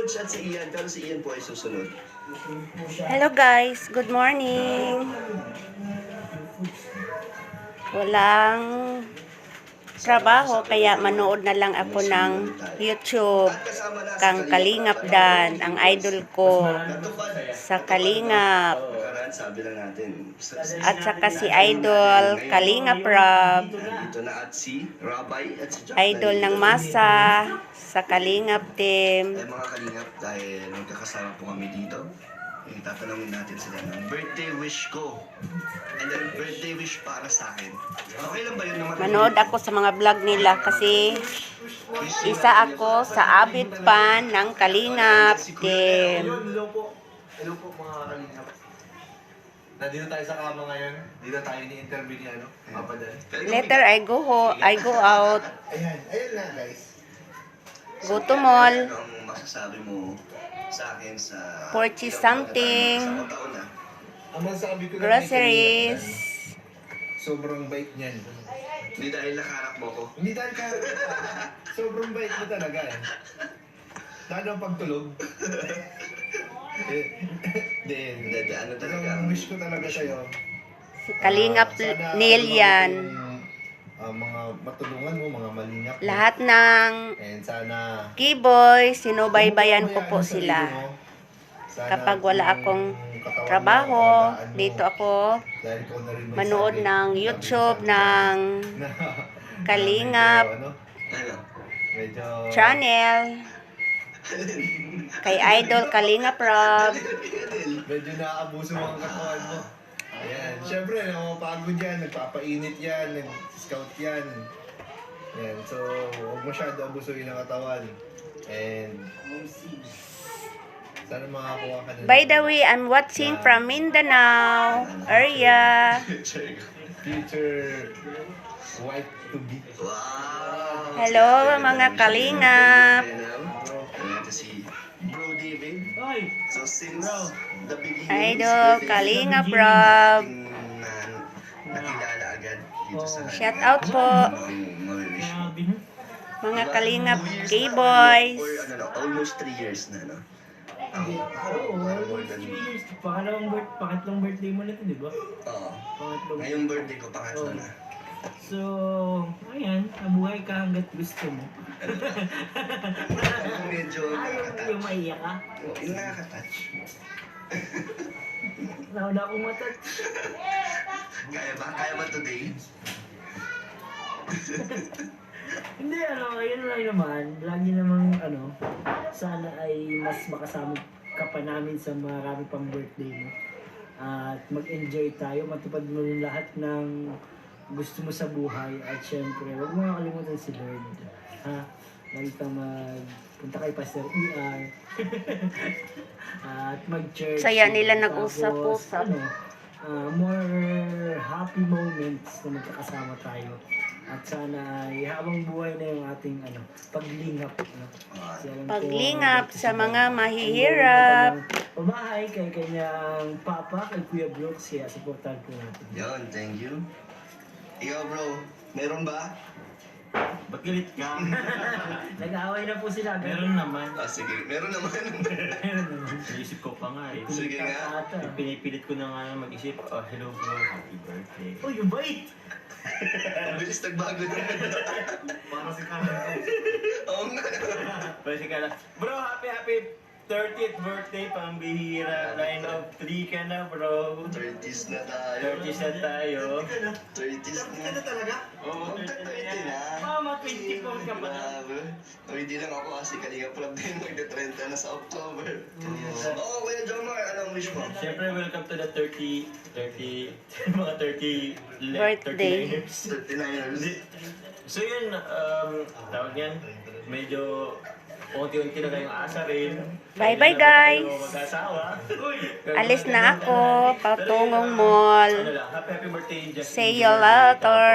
George at si Ian, pero si Ian po ay susunod. Hello guys, good morning. Walang trabaho kaya manood na lang ako ng YouTube kang Kalingap Dan, ang idol ko sa Kalingap. Sabi lang natin. At saka si idol Kalingap Rob, Ito na at si Rabay at si Jack. idol ng masa sa Kalingap team. Ay mga Kalingap, dahil magkakasama po kami dito, tatanungin natin sila ng birthday wish ko. And then birthday wish para sa akin. Okay lang ba yun naman? Manood ako sa mga vlog nila kasi isa ako sa avid fan ng Kalingap team. Hello po. Hello po mga Kalingap. Nandito tayo sa kama ngayon. Dito tayo ni-interview ni Papa Dan. Later I go out, Ayan na guys. go to mall, Anong masasabi mo sa akin sa 40 something, sa taon na? Ang masasabi ko lang groceries. kay Kalingap Dan, sobrang bait niyan. Hindi dahil nakarak mo ko. Hindi dahil ka, sobrang bait mo talaga eh. Lalo ang pagtulog. Hindi, ano talaga. Ang wish ko talaga sa'yo. Si Kalingap Neil yan. Mga matulungan mo, mga malingap mo. Lahat ng And sana K-boy, sinubaybayan ko po Ano sa sila. iyo, sana Kapag wala yung akong katawan mo, trabaho, alagaan mo. dito ako Dahil ikaw na rin may manood sabi, ng sabi YouTube sa ng na Kalingap medyo, Ano? medyo channel. Kay idol Kalingap Rob. medyo naaabuso mga katawan mo. Ayan. Siyempre, pagod yan, nagpapainit yan, nag-scout yan. Ayan. So, huwag masyado abusuin ang katawan. And, sana makakuha ka na. By the way, I'm watching from Mindanao area. Future wife to be. Wow! Hello mga Kalingap. Ito si Bro David. So since the beginning, Idol Kalingap Rob. nakilala agad dito sa Shout out po Mawiwish mo. mga Kalingap 2 years na, K-boys. or ano na, almost 3 years na, no? More than, Pangatlong birthday mo na ito, di ba? oo. Pangatlong. Ngayong birthday ko, pangatlo na. So, ayan, nabuhay ka hanggat gusto mo. Yung medyo Ayaw mo yung maiyak ka. yung nakaka-touch. Nauna akong matat. Kaya ba? Kaya ba today? Hindi, yun lang naman. Lagi namang, sana ay mas makasama ka pa namin sa marami pang birthday mo. At mag-enjoy tayo, matupad mo yung lahat ng gusto mo sa buhay. At syempre, huwag mo nakalimutan si Lord. Ha? Lagi kang punta kay Pastor ER. At mag-church. Saya nila Tapos, nag-usap-usap. more happy moments na magkakasama tayo. At sana ay habang buhay na yung ating paglingap. Kasi alam ko, Paglingap sa mga ang mahihirap. Pamahay kay kanyang papa, kay Kuya Brooks, kaya supportan po natin. Yun, thank you. Ikaw bro, meron ba? Ba't galit ka? Nag-aaway na po sila. Meron naman. Ah, sige, meron naman. Meron naman. Naisip ko pa nga eh. Sige nga. Ata. Pinipilit ko na nga mag-isip, oh, hello bro, happy birthday. Oh, yung bait! Ang bilis nagbago na. Para si Kala. Oo nga. Para si Kala, bro, happy 30th birthday, pambihira. Line of 3 ka na bro. 30s na tayo. 30s na tayo. 30s na. talaga? Oo, Ang 30 na 30 yan. na. Mama, 24 ka pa na. Grabe. O, hindi lang ako kasi Kalinga Club din magda-30 na sa October. Oo, Kuya Jomar, anong wish mo? Siyempre, welcome to the 30, mga 30 Birthday. 39 years. 39ers. So yun, tawag yan, medyo unti-unti na kayong aasarin. Bye-bye, guys. Mag-asawa. Alis na ako, patungong mall. Happy birthday, Justin See you Bieber. later.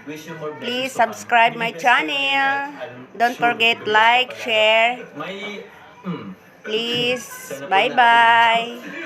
Wish you more Please blessings to come. subscribe my channel. Don't forget like, share. May, Please. Bye-bye.